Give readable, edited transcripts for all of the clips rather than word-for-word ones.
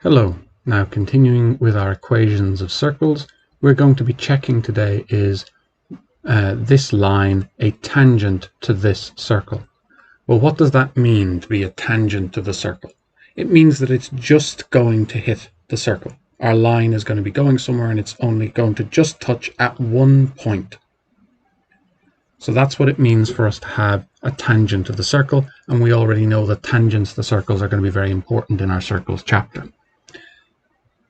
Hello. Now continuing with our equations of circles, we're going to be checking today is this line a tangent to this circle. Well, what does that mean to be a tangent to the circle? It means that it's just going to hit the circle. Our line is going to be going somewhere and it's only going to just touch at one point. So that's what it means for us to have a tangent to the circle, and we already know that tangents to circles are going to be very important in our circles chapter.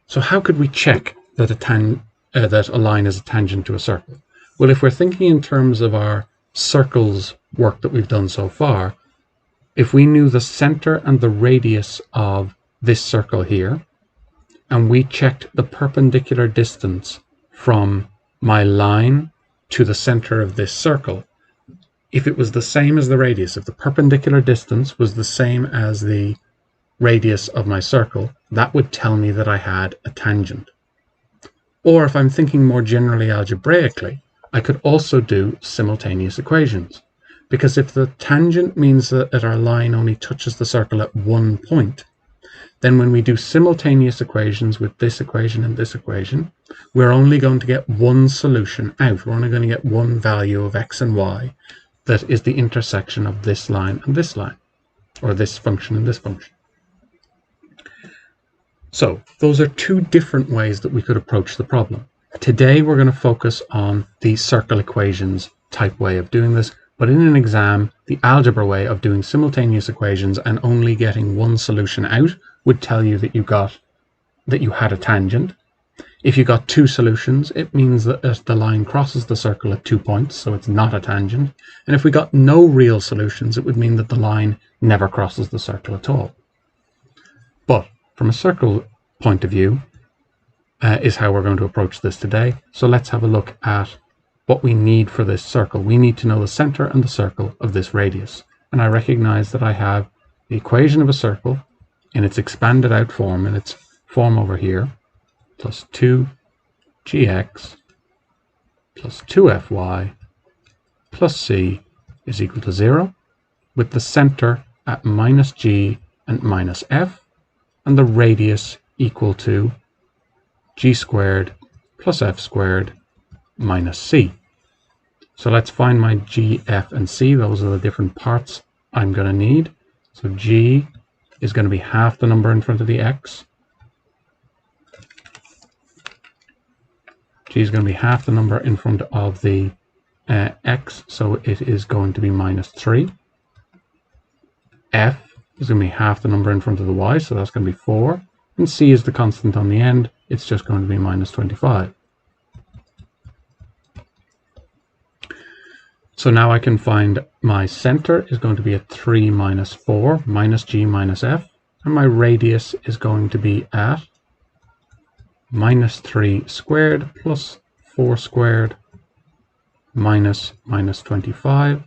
So how could we check that a line is a tangent to a circle? Well, if we're thinking in terms of our circles work that we've done so far, if we knew the center and the radius of this circle here, and we checked the perpendicular distance from my line to the center of this circle, if it was the same as the radius, if the perpendicular distance was the same as the radius of my circle, that would tell me that I had a tangent. Or if I'm thinking more generally algebraically, I could also do simultaneous equations, because if the tangent means that our line only touches the circle at one point, then when we do simultaneous equations with this equation and this equation, we're only going to get one solution out. We're only going to get one value of x and y that is the intersection of this line and this line, or this function and this function. So those are two different ways that we could approach the problem. Today we're going to focus on the circle equations type way of doing this, but in an exam, the algebra way of doing simultaneous equations and only getting one solution out would tell you that you had a tangent. If you got two solutions, it means that the line crosses the circle at 2 points, so it's not a tangent. And if we got no real solutions, it would mean that the line never crosses the circle at all. But from a circle point of view is how we're going to approach this today. So let's have a look at what we need for this circle. We need to know the center and the circle of this radius. And I recognize that I have the equation of a circle in its expanded out form, in its form over here, plus 2gx plus 2fy plus c is equal to 0, with the center at minus g and minus f, and the radius equal to g squared plus f squared minus c. So let's find my g, f, and c. Those are the different parts I'm going to need. So g is going to be half the number in front of the x. G is going to be half the number in front of the x, so it is going to be minus 3. F is going to be half the number in front of the y, so that's going to be 4. And c is the constant on the end. It's just going to be minus 25. So now I can find my center is going to be at 3 minus 4, minus g minus f. And my radius is going to be at minus 3 squared plus 4 squared minus 25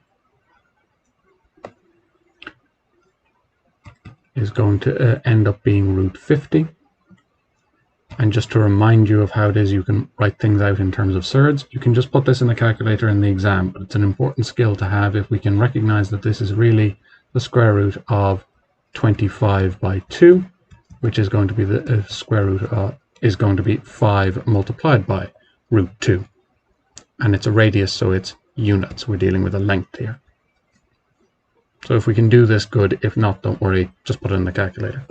is going to end up being root 50. And just to remind you of how it is you can write things out in terms of surds, you can just put this in the calculator in the exam, but it's an important skill to have if we can recognize that this is really the square root of 25 by 2, which is going to be the square root of is going to be 5 multiplied by root 2. And it's a radius, so it's units. We're dealing with a length here. So if we can do this, good. If not, don't worry. Just put it in the calculator.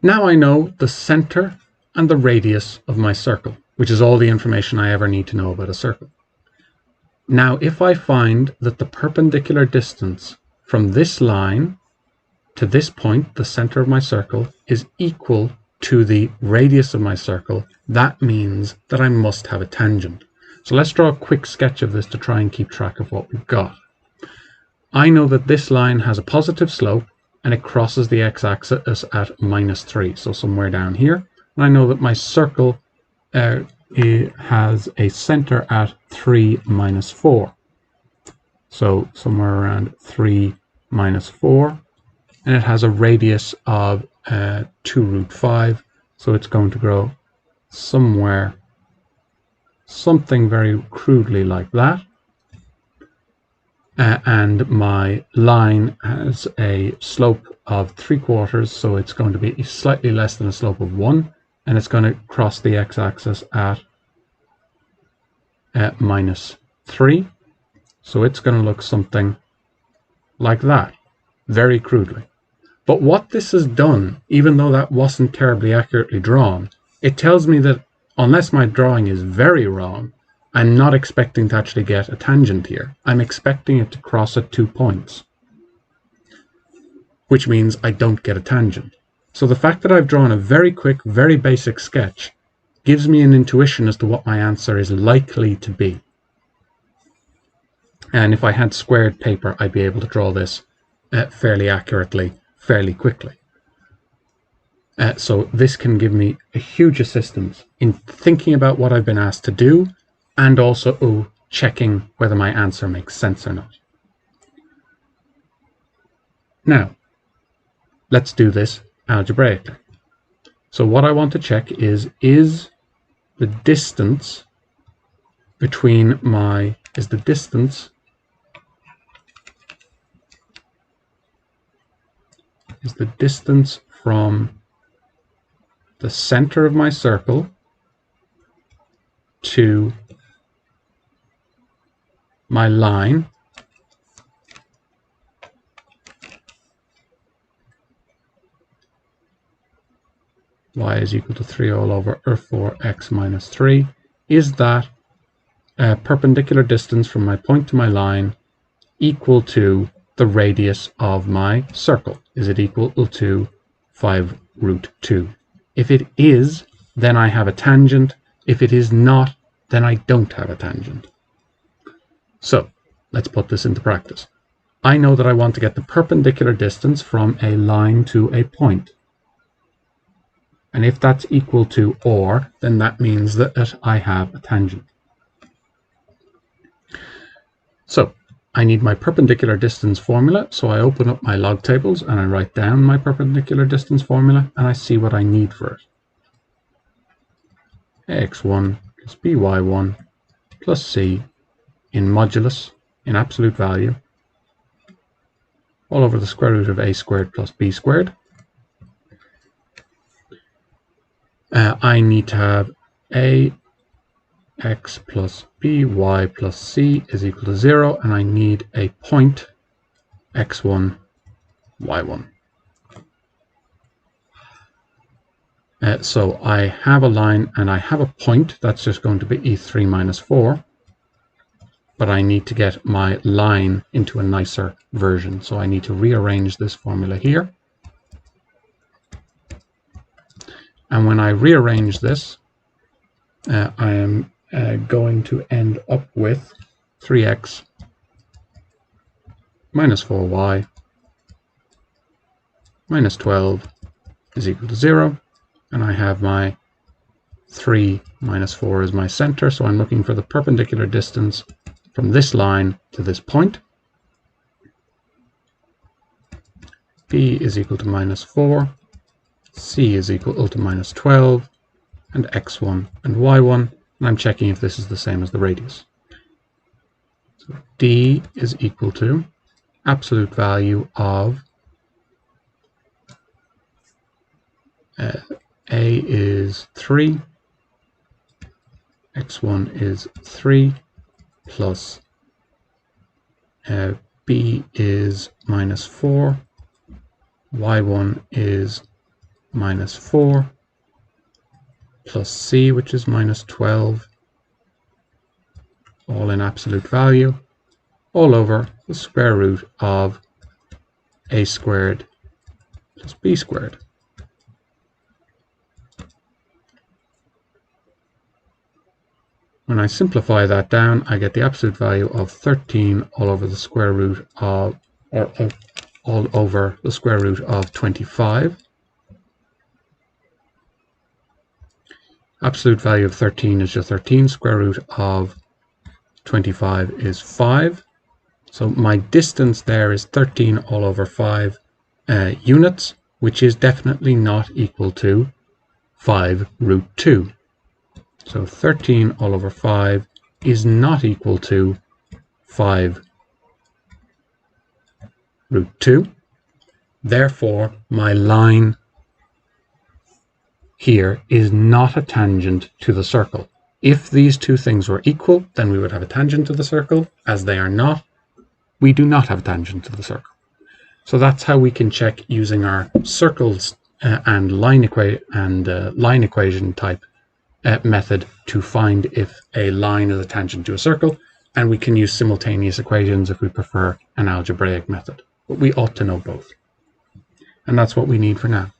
Now I know the center and the radius of my circle, which is all the information I ever need to know about a circle. Now, if I find that the perpendicular distance from this line to this point, the center of my circle, is equal to the radius of my circle, that means that I must have a tangent. So let's draw a quick sketch of this to try and keep track of what we've got. I know that this line has a positive slope and it crosses the x-axis at minus 3, so somewhere down here. And I know that my circle it has a center at 3 minus 4. So somewhere around 3 minus 4. And it has a radius of 2 root 5, so it's going to grow somewhere, something very crudely like that. and my line has a slope of 3/4, so it's going to be slightly less than a slope of 1, and it's going to cross the x-axis at -3. So it's going to look something like that, very crudely. But what this has done, even though that wasn't terribly accurately drawn, it tells me that unless my drawing is very wrong, I'm not expecting to actually get a tangent here. I'm expecting it to cross at 2 points, which means I don't get a tangent. So the fact that I've drawn a very quick, very basic sketch gives me an intuition as to what my answer is likely to be. And if I had squared paper, I'd be able to draw this fairly accurately, fairly quickly. So this can give me a huge assistance in thinking about what I've been asked to do, and also checking whether my answer makes sense or not. Now, let's do this algebraically. So what I want to check is the distance between my, is the distance from the center of my circle to my line y is equal to 3 all over 4x minus 3, is that perpendicular distance from my point to my line equal to the radius of my circle? Is it equal to 5√2? If it is, then I have a tangent. If it is not, then I don't have a tangent. So let's put this into practice. I know that I want to get the perpendicular distance from a line to a point. And if that's equal to or, then that means that I have a tangent. So I need my perpendicular distance formula. So I open up my log tables and I write down my perpendicular distance formula, and I see what I need for it. ax1 plus by1 plus c in modulus, in absolute value, all over the square root of a squared plus b squared. I need to have ax plus by plus c is equal to 0, and I need a point x1, y1. So I have a line and I have a point, that's just going to be e3 minus 4. But I need to get my line into a nicer version. So I need to rearrange this formula here. And when I rearrange this, I am going to end up with 3x minus 4y minus 12 is equal to 0. And I have my 3 minus 4 is my center. So I'm looking for the perpendicular distance from this line to this point. B is equal to minus 4, C is equal to minus 12, and x1 and y1, and I'm checking if this is the same as the radius. So D is equal to absolute value of A is 3, x1 is 3, plus b is minus 4, y1 is minus 4, plus c, which is minus 12, all in absolute value, all over the square root of a squared plus b squared. When I simplify that down, I get the absolute value of 13 all over the square root of, all over the square root of 25. Absolute value of 13 is just 13. Square root of 25 is 5. So my distance there is 13 all over 5 units, which is definitely not equal to 5√2. So 13 all over 5 is not equal to 5 root 2. Therefore, my line here is not a tangent to the circle. If these two things were equal, then we would have a tangent to the circle. As they are not, we do not have a tangent to the circle. So that's how we can check using our circles and line equation type method to find if a line is a tangent to a circle. And we can use simultaneous equations if we prefer an algebraic method. But we ought to know both. And that's what we need for now.